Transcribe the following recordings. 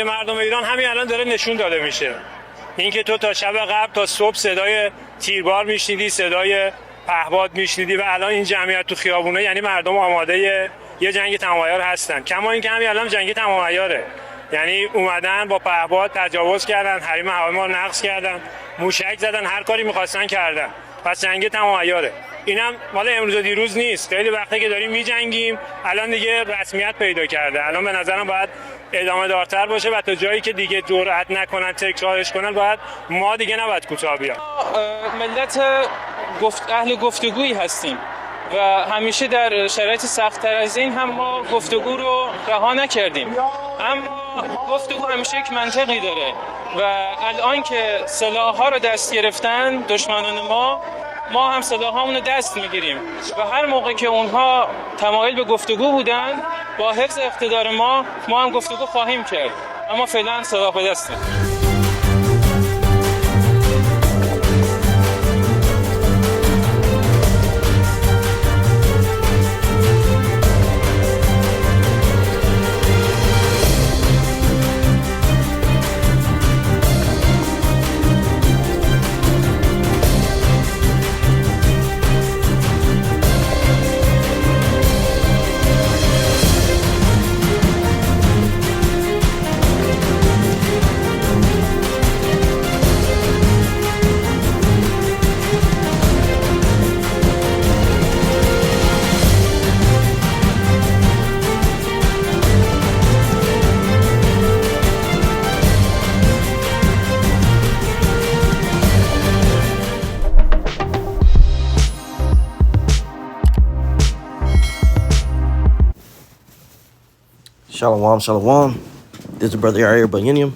مردم ایران همین الان داره نشون داده میشه. اینکه تو تا شب قبل تا صبح صدای تیربار میشنیدی، صدای پهپاد میشنیدی و الان این جمعیت تو خیابونه، یعنی مردم آماده یه جنگ تمام عیار هستن. کما اینکه همین الان جنگ تمام عیاره، یعنی اومدن با پهپاد تجاوز کردن، حریم هوایی ما رو نقض کردن، موشک زدن، هر کاری می‌خواستن کردن. پس جنگ تمام عیاره. اینم مال امروز و دیروز نیست، خیلی وقته که داریم می‌جنگیم، الان دیگه رسمیت پیدا کرده. الان به نظرم باید ادامه دارتر باشه و تا جایی که دیگه جرئت نکنن تکرارش کنن، باید ما دیگه نباید کوتاه بیان. ملت اهل گفتگویی هستیم و همیشه در شرایط سخت‌تر از این هم ما گفتگو رو رها نکردیم، اما گفتگو همیشه یک منطقی داره و الان که سلاح‌ها رو دست گرفتن دشمنان ما هم سلاح‌هامون رو دست میگیریم و هر موقع که اونها تمایل به گفتگو بودن با حفظ اقتدار ما هم گفتگو خواهیم کرد، اما فعلا سلاح به دستیم. Shalom, shalom. This is Brother Yair Banyinium.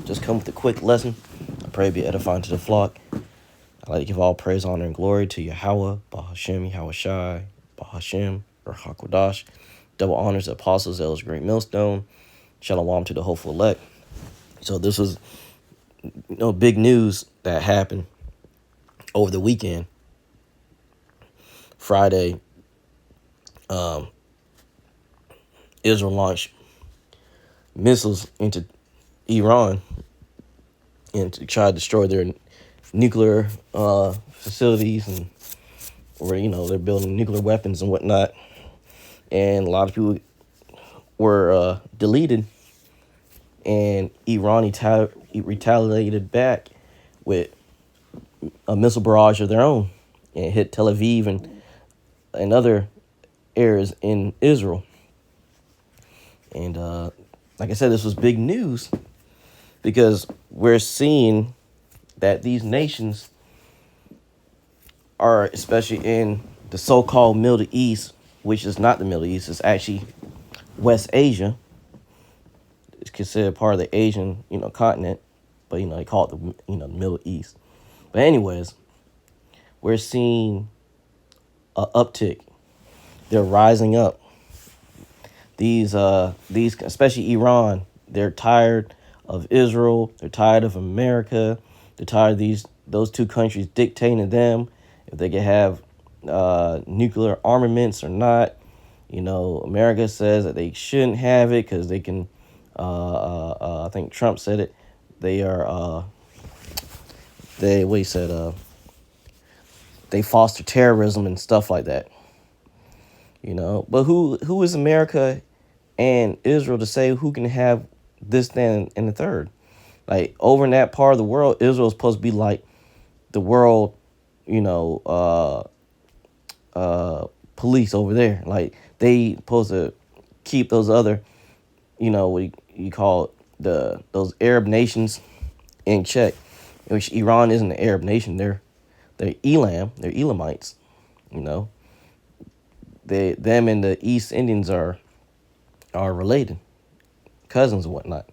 Just come with a quick lesson. I pray it be edifying to the flock. I like to give all praise, honor, and glory to Yahweh, Bahashem, Yahushai, Bahashem, or Hakodash. Double honors to apostles, elders, great millstone. Shalom to the hopeful elect. So this was big news that happened over the weekend. Friday, Israel launched missiles into Iran and to try to destroy their nuclear facilities, and where they're building nuclear weapons and whatnot. And a lot of people were deleted, and Iran retaliated back with a missile barrage of their own and hit Tel Aviv and other areas in Israel. And like I said, this was big news because we're seeing that these nations are, especially in the so-called Middle East, which is not the Middle East, it's actually West Asia. It's considered part of the Asian, continent, but they call it the Middle East. But anyways, we're seeing an uptick. They're rising up. These, especially Iran, they're tired of Israel. They're tired of America. They're tired of those two countries dictating to them if they can have nuclear armaments or not. America says that they shouldn't have it because they can. I think Trump said it. They are. They foster terrorism and stuff like that. But who is America and Israel to say who can have this, then, and the third? Like, over in that part of the world, Israel is supposed to be like the world, police over there. Like, they supposed to keep those other, what you call those Arab nations in check. Which Iran isn't an Arab nation. They're Elam. They're Elamites. Them and the East Indians are related, cousins and whatnot.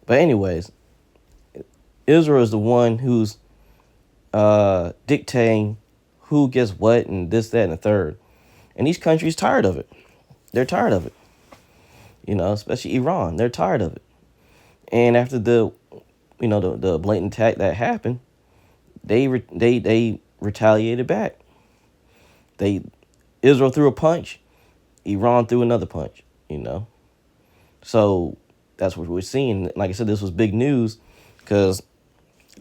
But anyways, Israel is the one who's dictating who gets what and this, that, and the third. And these countries tired of it. They're tired of it. Especially Iran. They're tired of it. And after the blatant attack that happened, they retaliated back. Israel threw a punch, Iran threw another punch. So that's what we're seeing. Like I said, this was big news because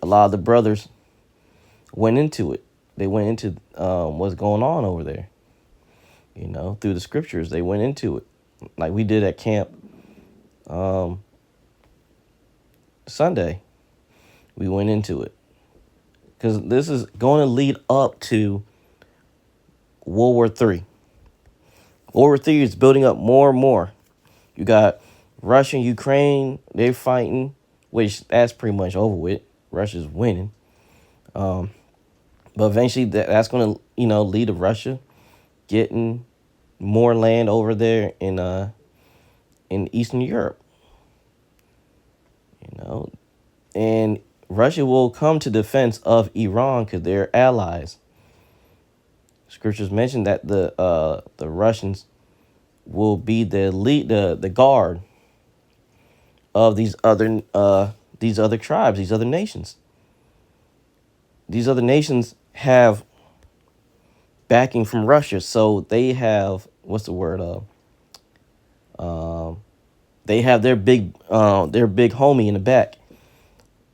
a lot of the brothers went into it. They went into what's going on over there. Through the scriptures, they went into it, like we did at camp Sunday. We went into it because this is going to lead up to World War III. World War III is building up more and more. You got Russia and Ukraine, they're fighting, which that's pretty much over with. Russia's winning. But eventually that's going to, lead to Russia getting more land over there in Eastern Europe. And Russia will come to defense of Iran because they're allies. Scriptures mention that the Russians will be the guard of these other tribes, these other nations. These other nations have backing from Russia, so they have they have their big homie in the back.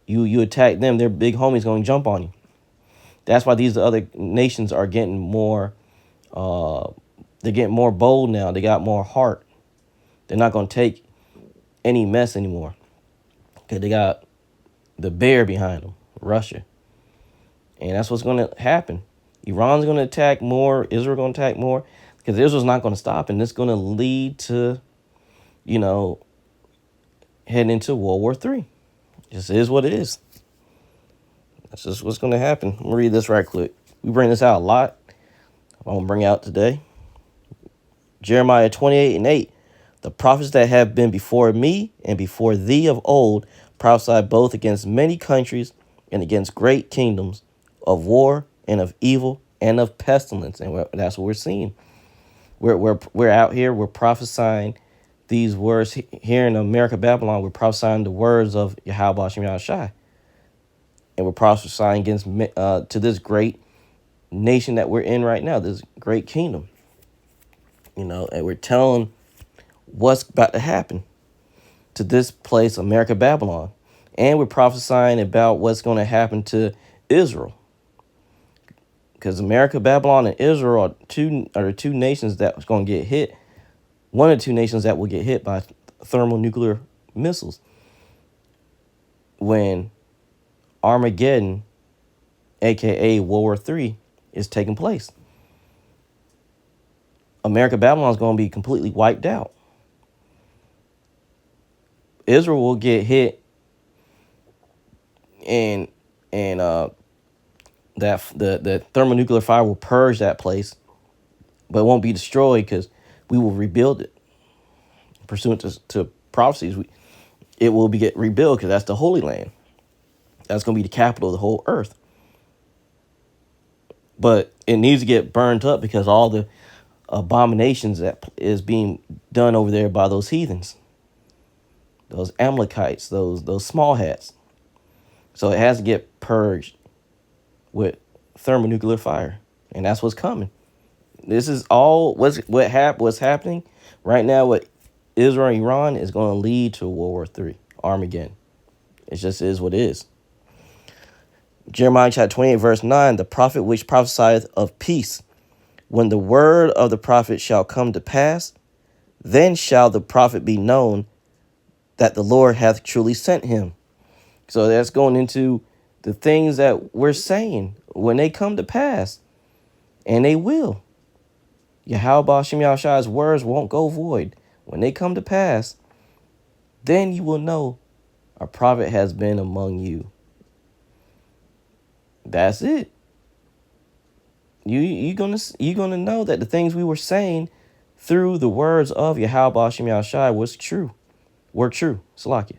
You attack them, their big homie's going to jump on you. That's why these other nations are getting more. They're getting more bold now. They got more heart. They're not going to take any mess anymore. Okay, they got the bear behind them, Russia, and that's what's going to happen. Iran's going to attack more. Israel going to attack more because Israel's not going to stop, and it's going to lead to, heading into World War III. Just is what it is. That's just what's going to happen. I'm going to read this right quick. We bring this out a lot. I'm going to bring out today. Jeremiah 28:8. The prophets that have been before me and before thee of old prophesied both against many countries and against great kingdoms, of war and of evil and of pestilence. And that's what we're seeing. We're out here. We're prophesying these words here in America, Babylon. We're prophesying the words of Yahweh Hashem Yahushai. And we're prophesying against to this great nation that we're in right now, this great kingdom. And we're telling what's about to happen to this place, America, Babylon. And we're prophesying about what's going to happen to Israel. Because America, Babylon, and Israel are the two nations that's going to get hit. One of the two nations that will get hit by thermonuclear missiles when Armageddon, a.k.a. World War III, is taking place. America, Babylon is going to be completely wiped out. Israel will get hit, and that the thermonuclear fire will purge that place, but it won't be destroyed because we will rebuild it. Pursuant to prophecies, it will get rebuilt because that's the Holy Land. That's going to be the capital of the whole earth. But it needs to get burned up because all the abominations that is being done over there by those heathens, those Amalekites, those small hats. So it has to get purged with thermonuclear fire, and that's what's coming. This is all what's happening right now with Israel and Iran is going to lead to World War III, Armageddon. It just is what it is. Jeremiah chapter 28, verse 9, the prophet which prophesieth of peace, when the word of the prophet shall come to pass, then shall the prophet be known that the Lord hath truly sent him. So that's going into the things that we're saying when they come to pass, and they will. Yahweh Hashem Yahushai's words won't go void. When they come to pass, then you will know a prophet has been among you. That's it. You're gonna know that the things we were saying through the words of Yahweh Hashem Yahushai were true. Salakia.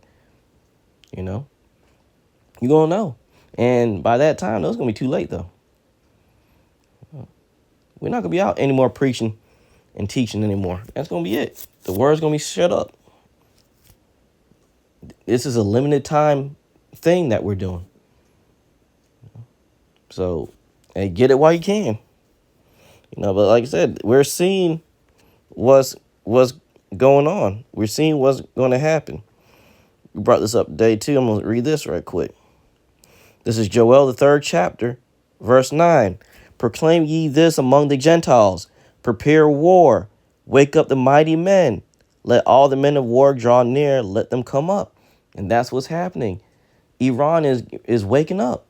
You're gonna know. And by that time, it's gonna be too late though. We're not gonna be out anymore preaching and teaching anymore. That's gonna be it. The word's gonna be shut up. This is a limited time thing that we're doing. So, hey, get it while you can. But like I said, we're seeing what's going on. We're seeing what's going to happen. brought this up today too. I'm going to read this right quick. This is Joel, the 3rd chapter, verse 9. Proclaim ye this among the Gentiles. Prepare war. Wake up the mighty men. Let all the men of war draw near. Let them come up. And that's what's happening. Iran is waking up.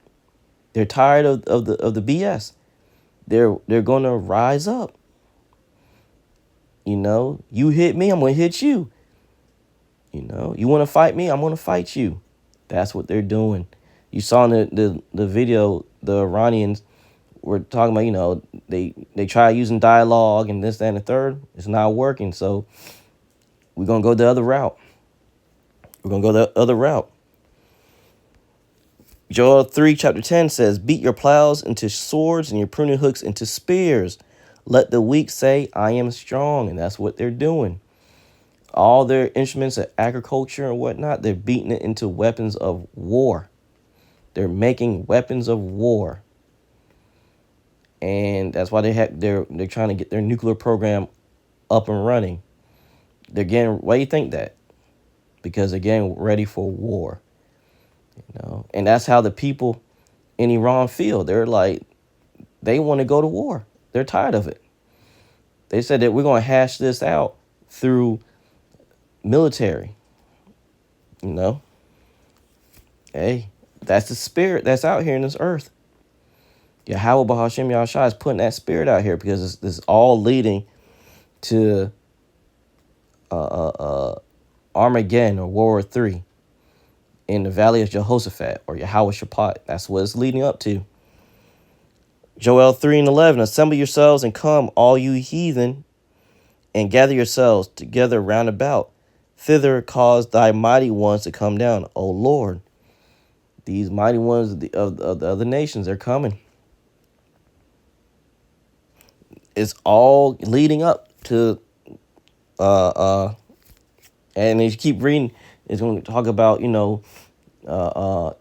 They're tired of the BS. They're going to rise up. You know, you hit me, I'm going to hit you. You know, you want to fight me, I'm going to fight you. That's what they're doing. You saw in the video, the Iranians were talking about, you know, they try using dialogue and this, that, and the third. It's not working. So we're going to go the other route. We're going to go the other route. Joel 3, chapter 10 says, beat your plows into swords and your pruning hooks into spears. Let the weak say, I am strong. And that's what they're doing. All their instruments of agriculture and whatnot, they're beating it into weapons of war. They're making weapons of war. And that's why they're trying to get their nuclear program up and running. They're getting, why do you think that? Because they're getting ready for war. You know, and that's how the people in Iran feel. They're like, they want to go to war. They're tired of it. They said that we're going to hash this out through military. You know, hey, that's the spirit that's out here in this earth. Yahweh Bahashem Yahushua is putting that spirit out here because this is all leading to Armageddon or World War III in the Valley of Jehoshaphat or Yahweh Shaphat. That's what it's leading up to. Joel 3:11, assemble yourselves and come, all you heathen, and gather yourselves together round about. Thither cause thy mighty ones to come down, O Lord. These mighty ones of the other nations, they're coming. It's all leading up to, and if you keep reading, it's going to talk about, you know,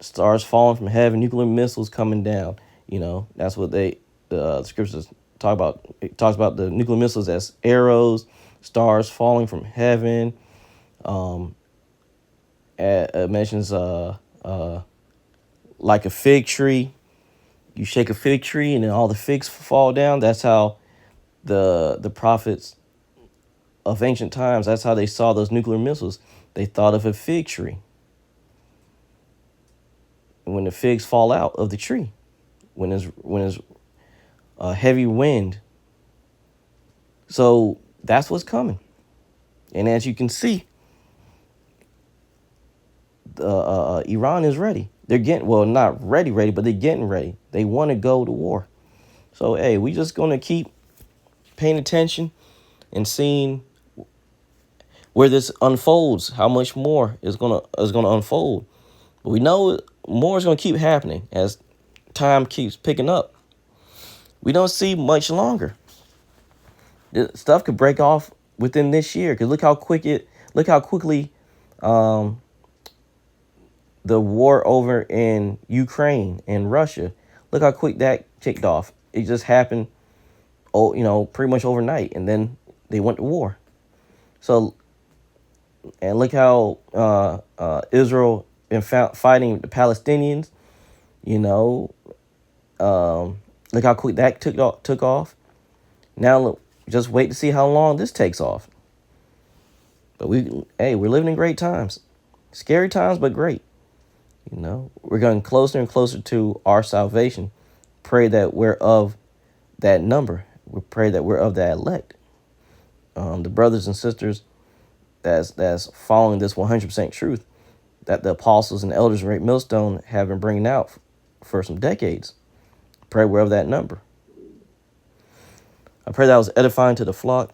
stars falling from heaven, nuclear missiles coming down. You know, that's what the scriptures talk about. It talks about the nuclear missiles as arrows, stars falling from heaven. It mentions like a fig tree. You shake a fig tree and then all the figs fall down. That's how the prophets of ancient times, that's how they saw those nuclear missiles. They thought of a fig tree. And when the figs fall out of the tree, when there's a heavy wind. So that's what's coming. And as you can see, Iran is ready. They're getting, well, not ready, but they're getting ready. They want to go to war. So, hey, we just going to keep paying attention and seeing where this unfolds, how much more is gonna unfold. But we know more is gonna keep happening as time keeps picking up. We don't see much longer. The stuff could break off within this year. Cause look how quickly the war over in Ukraine and Russia, look how quick that kicked off. It just happened, pretty much overnight, and then they went to war. So, and look how Israel been fighting the Palestinians. Look how quick that took off. Now, look, just wait to see how long this takes off. But we're living in great times, scary times, but great. We're getting closer and closer to our salvation. Pray that we're of that number. We pray that we're of that elect. The brothers and sisters that's following this 100% truth that the apostles and elders of Great Millstone have been bringing out for some decades. Pray we're of that number. I pray that was edifying to the flock.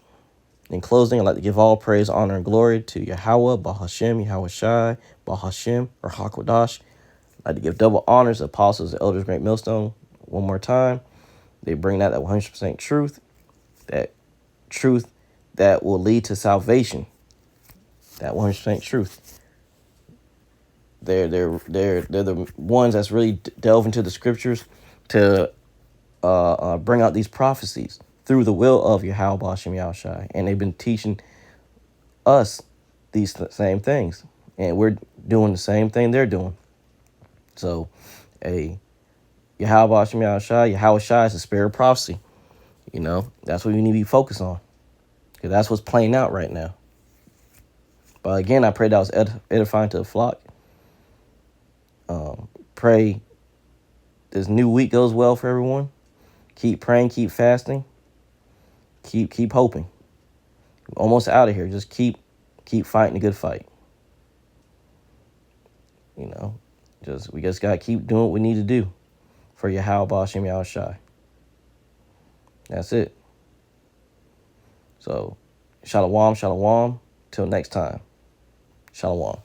In closing, I'd like to give all praise, honor, and glory to Yahweh, Bahashem, Yahweh Shai, Bahashem, or Hakwadash. I'd like to give double honors to apostles and elders of Great Millstone one more time. They bring out that 100% truth that will lead to salvation. That 100% truth. They're the ones that's really delve into the scriptures to bring out these prophecies through the will of Yahweh Bashem Yahushai. And they've been teaching us these same things. And we're doing the same thing they're doing. So, Yahweh Shem Yahweh Shai is the spirit of prophecy. You know, that's what we need to be focused on. Because that's what's playing out right now. But again, I pray that was edifying to the flock. Pray this new week goes well for everyone. Keep praying, keep fasting, keep hoping. We're almost out of here. Just keep fighting a good fight. You know, we just gotta keep doing what we need to do for Yahweh Shem Yahweh Shai. That's it. So, shalom, shalom. Till next time. Shalom.